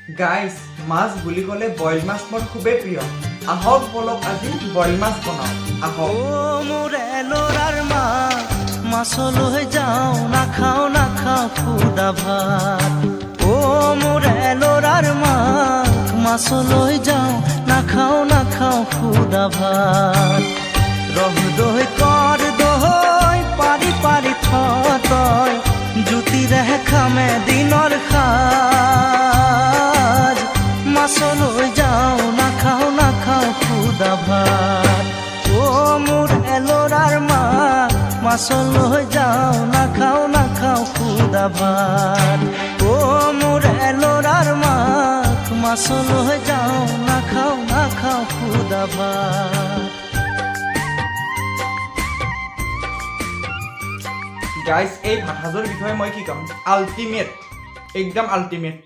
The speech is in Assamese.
গাইস মাছ বুলি ক'লে বইল মাছ মোৰ খুবেই প্ৰিয় আহক বলক আজি বইল মাছ বনাও আহক ও মোরে লোরার মা মাছলৈ যাও না খাও খুদা ভাত ও মোরে লোরার মা মাছলৈ যাও না খাও খুদা ভাত রহ দই কর দই পারি পারি থতই জুতি রেহে খামে দিনর খাজ মাছলৈ যাও না খাও খুদা ভাত ও মোর এলোরার মা মাছলৈ যাও না খাও খুদা ভাত ও মোর এলোরার মা মাছলৈ যাও না খাও খুদা ভাত গাইস এই ভাত সাজৰ বিষয়ে মই কি ক'ম আল্টিমেট একদম আল্টিমেট